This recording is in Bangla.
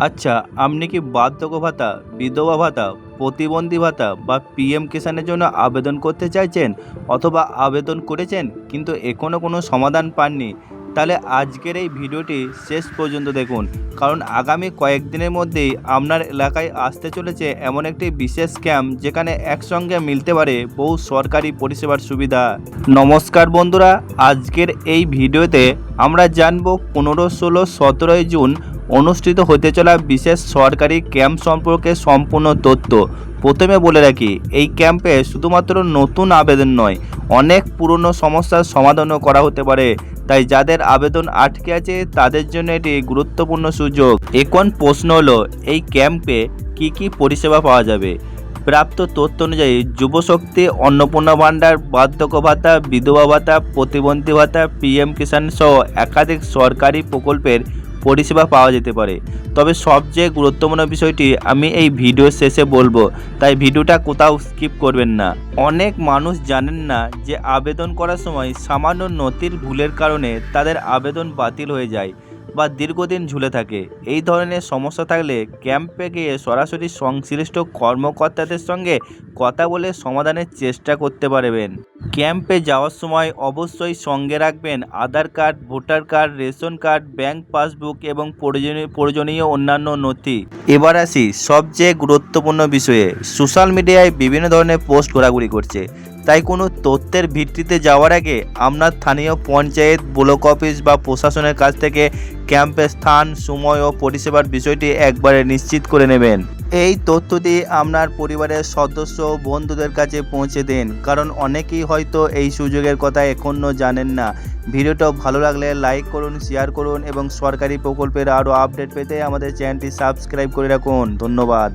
আচ্ছা, আপনি কি বার্ধক্য ভাতা, বিধবা ভাতা, প্রতিবন্ধী ভাতা বা পিএম কিষাণের জন্য আবেদন করতে চাইছেন অথবা আবেদন করেছেন কিন্তু এখনও কোনো সমাধান পাননি? তাহলে আজকের এই ভিডিওটি শেষ পর্যন্ত দেখুন, কারণ আগামী কয়েকদিনের মধ্যেই আপনার এলাকায় আসতে চলেছে এমন একটি বিশেষ ক্যাম্প যেখানে একসঙ্গে মিলতে পারে বহু সরকারি পরিষেবার সুবিধা। নমস্কার বন্ধুরা, আজকের এই ভিডিওতে আমরা জানব 15, 16, 17 জুন অনুষ্ঠিত হতে চলা বিশেষ সরকারি ক্যাম্প সম্পর্কে সম্পূর্ণ তথ্য। প্রথমে বলে রাখি, এই ক্যাম্পে শুধুমাত্র নতুন আবেদন নয়, অনেক পুরনো সমস্যার সমাধানও করা হতে পারে। তাই যাদের আবেদন আটকে আছে তাদের জন্য এটি গুরুত্বপূর্ণ সুযোগ। এখন প্রশ্ন হলো, এই ক্যাম্পে কি কি পরিষেবা পাওয়া যাবে? প্রাপ্ত তথ্য অনুযায়ী যুবশক্তি, অন্নপূর্ণা ভাণ্ডার, বার্ধক্য ভাতা, বিধবা ভাতা, প্রতিবন্ধী ভাতা, পিএম কিষাণ সহ একাধিক সরকারি প্রকল্পের পরিষেবা পাওয়া যেতে পারে। তবে সবচেয়ে গুরুত্বপূর্ণ বিষয়টি আমি এই ভিডিওর শেষে বলবো, তাই ভিডিওটা কোথাও স্কিপ করবেন না। অনেক মানুষ জানেন না যে আবেদন করার সময় সামান্য নথির ভুলের কারণে তাদের আবেদন বাতিল হয়ে যায় বা দীর্ঘদিন ঝুলে থাকে। এই ধরনের সমস্যা থাকলে ক্যাম্পে গিয়ে সরাসরি সংশ্লিষ্ট কর্মকর্তাদের সঙ্গে কথা বলে সমাধানের চেষ্টা করতে পারবেন। ক্যাম্পে যাওয়ার সময় অবশ্যই সঙ্গে রাখবেন Aadhaar card, voter card, ration card, bank passbook এবং প্রয়োজনীয় অন্যান্য নথি। এবার আসি সবচেয়ে গুরুত্বপূর্ণ বিষয়ে। সোশ্যাল মিডিয়ায় বিভিন্ন ধরনের পোস্ট ঘোরাঘুরি করছে, তাই কোনো তথ্যের ভিত্তিতে যাওয়ার আগে আপনার স্থানীয় পঞ্চায়েত, ব্লক অফিস বা প্রশাসনের কাছ থেকে ক্যাম্পের স্থান, সময় ও পরিষেবার বিষয়টি একবারে নিশ্চিত করে নেবেন। এই তথ্যটি আপনার পরিবারের সদস্য ও বন্ধুদের কাছে পৌঁছে দিন, কারণ অনেকেই হয়তো এই সুযোগের কথা এখনও জানেন না। ভিডিওটা ভালো লাগলে লাইক করুন, শেয়ার করুন এবং সরকারি প্রকল্পের আরও আপডেট পেতে আমাদের চ্যানেলটি সাবস্ক্রাইব করে রাখুন। ধন্যবাদ।